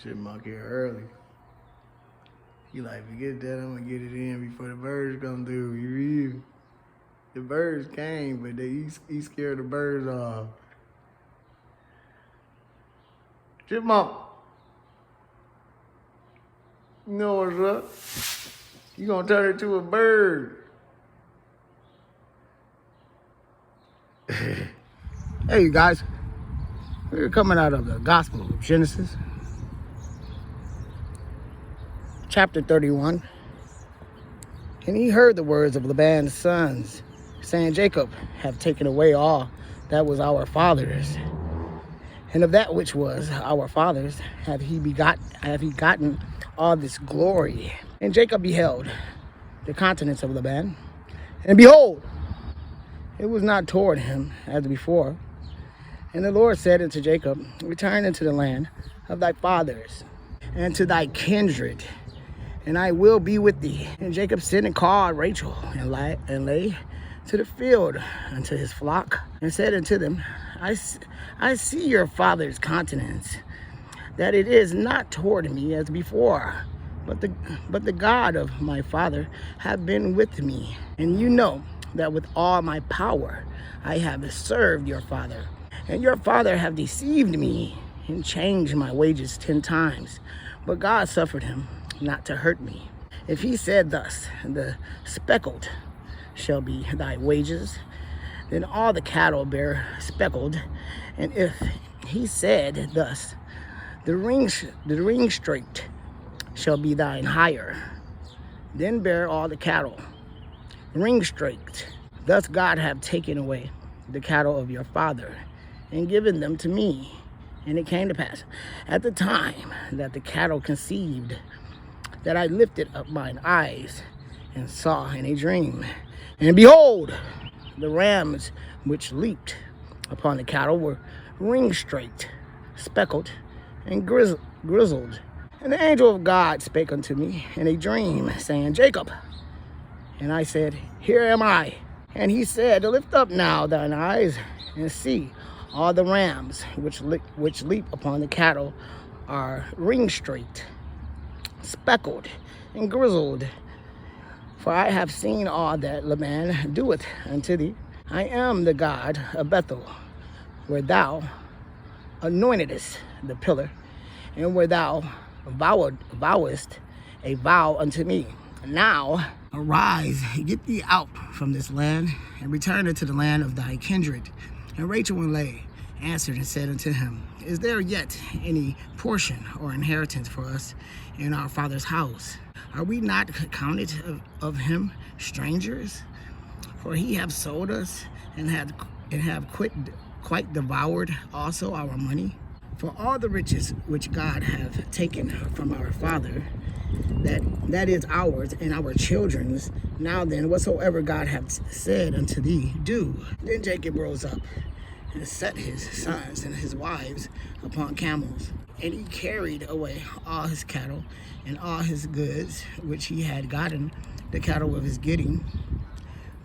Chipmunk here early. He like, forget that, I'm gonna get it in before the birds come through. You read me? The birds came, but he scared the birds off. Chipmunk, you know what's up? You gonna turn into a bird. Hey, you guys. We're coming out of the Gospel of Genesis, chapter 31. And he heard the words of Laban's sons, saying, Jacob have taken away all that was our father's, and of that which was our father's have he gotten all this glory. And Jacob beheld the countenance of Laban, and behold, it was not toward him as before. And the Lord said unto Jacob, return into the land of thy fathers, and to thy kindred, and I will be with thee. And Jacob sent and called Rachel, and lay to the field unto his flock, and said unto them, I see your father's countenance, that it is not toward me as before, but the God of my father have been with me. And you know that with all my power I have served your father. And your father have deceived me and changed my wages 10 times. But God suffered him not to hurt me. If he said thus, the speckled shall be thy wages, then all the cattle bear speckled. And if he said thus, the ring straight shall be thine hire, then bear all the cattle ring straight. Thus God have taken away the cattle of your father, and given them to me. And it came to pass at the time that the cattle conceived, that I lifted up mine eyes and saw in a dream. And behold, the rams which leaped upon the cattle were ring straight, speckled, and grizzled. And the angel of God spake unto me in a dream, saying, Jacob. And I said, here am I. And he said, lift up now thine eyes and see. All the rams which leap upon the cattle are ring straight, speckled, and grizzled. For I have seen all that Laban doeth unto thee. I am the God of Bethel, where thou anointedest the pillar, and where thou vowest a vow unto me. Now arise, get thee out from this land, and return into the land of thy kindred. And Rachel and Leah answered and said unto him, is there yet any portion or inheritance for us in our father's house? Are we not counted of him strangers? For he have sold us, and have quite devoured also our money. For all the riches which God hath taken from our father, that is ours and our children's. Now then, whatsoever God hath said unto thee, do. Then Jacob rose up and set his sons and his wives upon camels, and he carried away all his cattle and all his goods which he had gotten, the cattle of his getting,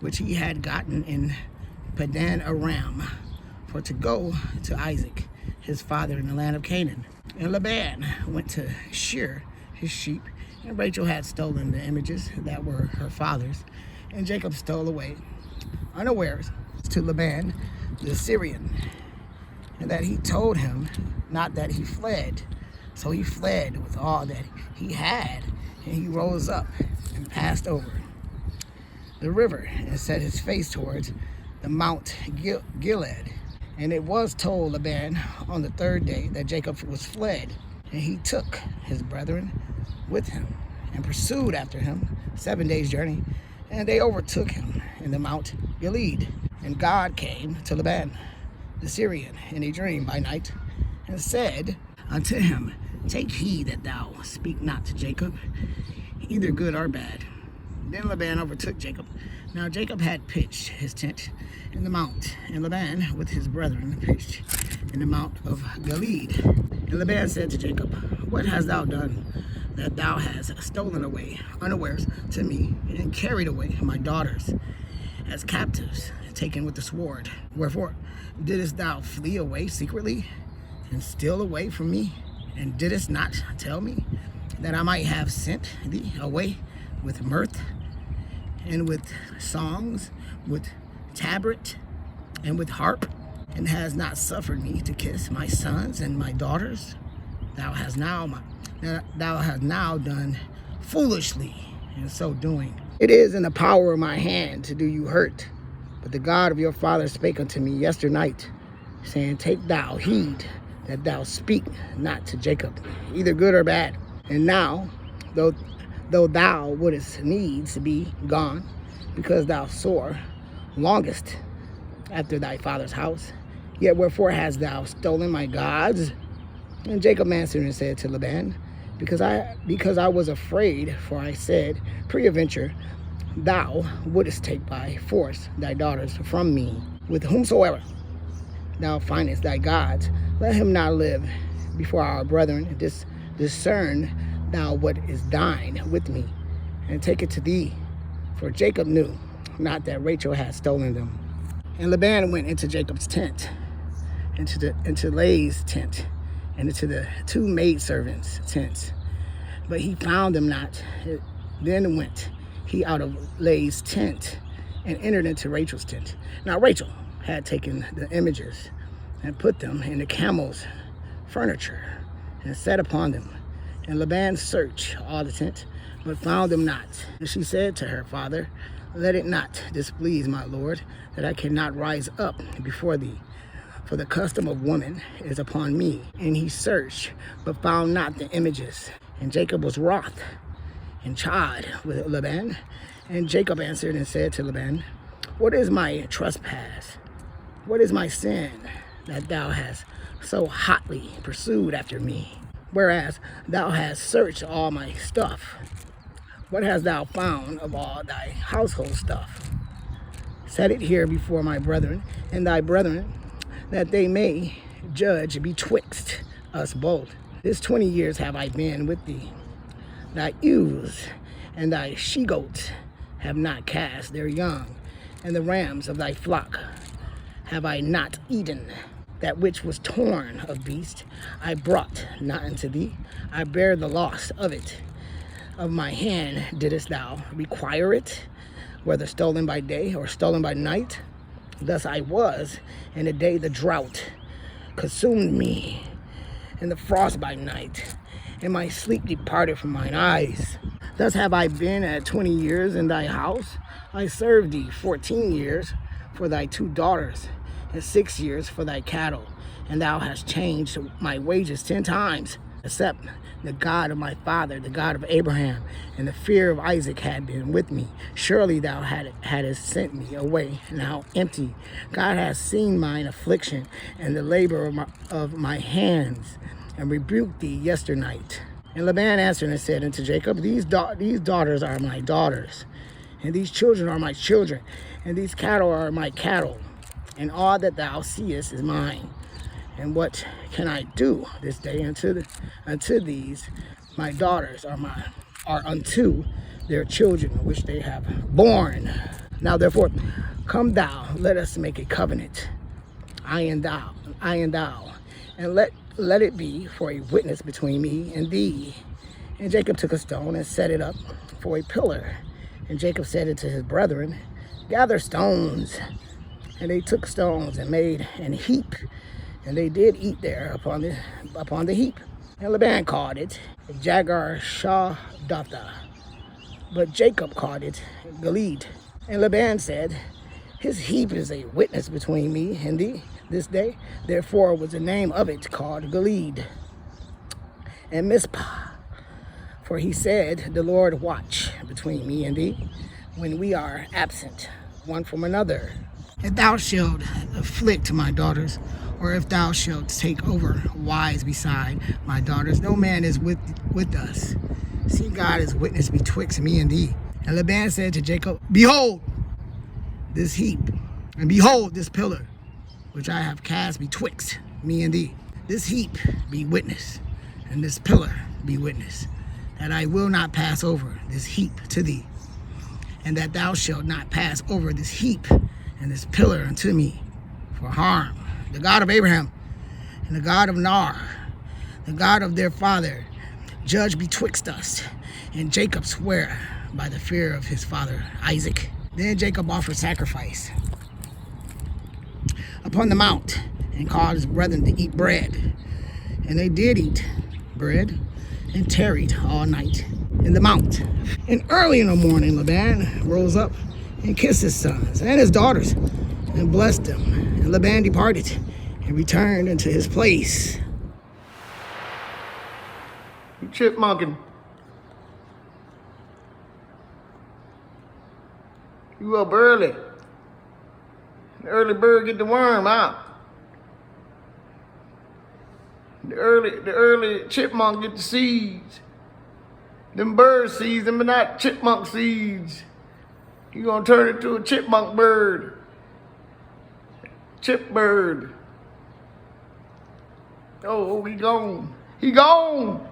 which he had gotten in Padan Aram, for to go to Isaac his father in the land of Canaan. And Laban went to shear his sheep, and Rachel had stolen the images that were her father's, and Jacob stole away unawares to Laban the Syrian, and that he told him not that he fled. So he fled with all that he had, and he rose up and passed over the river and set his face towards the Mount Gilead. And it was told Laban on the 3rd day that Jacob was fled, and he took his brethren with him and pursued after him 7 days' journey, and they overtook him in the Mount Gilead. And God came to Laban the Syrian in a dream by night, and said unto him, take heed that thou speak not to Jacob, either good or bad. Then Laban overtook Jacob. Now Jacob had pitched his tent in the mount, and Laban with his brethren pitched in the mount of Gilead. And Laban said to Jacob, what hast thou done, that thou hast stolen away unawares to me, and carried away my daughters as captives, taken with the sword? Wherefore didst thou flee away secretly, and steal away from me, And didst not tell me that I might have sent thee away with mirth, and with songs, with tabret, and with harp, and has not suffered me to kiss my sons and my daughters? Thou hast now done foolishly in so doing. It is in the power of my hand to do you hurt. But the God of your father spake unto me yesternight, saying, take thou heed that thou speak not to Jacob, either good or bad. And now, though thou wouldest needs be gone, because thou sore longest after thy father's house, yet wherefore hast thou stolen my gods? And Jacob answered and said to Laban, because I was afraid, for I said, peradventure thou wouldest take by force thy daughters from me. With whomsoever thou findest thy gods, let him not live before our brethren. Discern thou what is thine with me, and take it to thee. For Jacob knew not that Rachel had stolen them. And Laban went into Jacob's tent, into Leah's tent, and into the two maidservants' tents. But he found them not. Then went he out of Leah's tent and entered into Rachel's tent. Now Rachel had taken the images and put them in the camel's furniture and sat upon them. And Laban searched all the tent, but found them not. And she said to her father, let it not displease my lord, that I cannot rise up before thee, for the custom of woman is upon me. And he searched, but found not the images. And Jacob was wroth and chid with Laban. And Jacob answered and said to Laban, what is my trespass? What is my sin, that thou hast so hotly pursued after me, whereas thou hast searched all my stuff? What hast thou found of all thy household stuff? Set it here before my brethren and thy brethren, that they may judge betwixt us both. This 20 years have I been with thee. Thy ewes and thy she-goats have not cast their young, and the rams of thy flock have I not eaten. That which was torn of beast I brought not unto thee. I bear the loss of it. Of my hand didst thou require it, whether stolen by day or stolen by night? Thus I was in the day the drought consumed me, and the frost by night, and my sleep departed from mine eyes. Thus have I been at 20 years in thy house. I served thee 14 years for thy 2 daughters, and 6 years for thy cattle. And thou hast changed my wages 10 times, except the God of my father, the God of Abraham, and the fear of Isaac had been with me. Surely thou hadst sent me away now empty. God has seen mine affliction and the labor of my hands, and rebuked thee yesternight. And Laban answered and said unto Jacob, these daughters are my daughters, and these children are my children, and these cattle are my cattle, and all that thou seest is mine. And what can I do this day unto these my daughters are unto their children which they have borne? Now therefore, come thou, let us make a covenant, I and thou, and let it be for a witness between me and thee. And Jacob took a stone and set it up for a pillar. And Jacob said unto his brethren, gather stones. And they took stones and made an heap, and they did eat there upon the heap. And Laban called it Jagar Shahdatha, but Jacob called it Gilead. And Laban said, his heap is a witness between me and thee this day. Therefore was the name of it called Gilead. And Mizpah, for he said, the Lord watch between me and thee when we are absent one from another. If thou shalt afflict my daughters, or if thou shalt take over wives beside my daughters, no man is with us. See, God is witness betwixt me and thee. And Laban said to Jacob, behold this heap, and behold this pillar, which I have cast betwixt me and thee. This heap be witness, and this pillar be witness, that I will not pass over this heap to thee, and that thou shalt not pass over this heap and this pillar unto me for harm. The God of Abraham and the God of Nar, the God of their father, judge betwixt us. And Jacob sware by the fear of his father Isaac. Then Jacob offered sacrifice upon the mount, and called his brethren to eat bread. And they did eat bread, and tarried all night in the mount. And early in the morning Laban rose up and kissed his sons and his daughters, and blessed them. And Laban departed, and returned into his place. You chipmunking. You up early. The early bird get the worm out. The early chipmunk get the seeds. Them bird seeds, them are not chipmunk seeds. You gonna turn it to a chipmunk bird. Chip bird. Oh, he gone. He gone.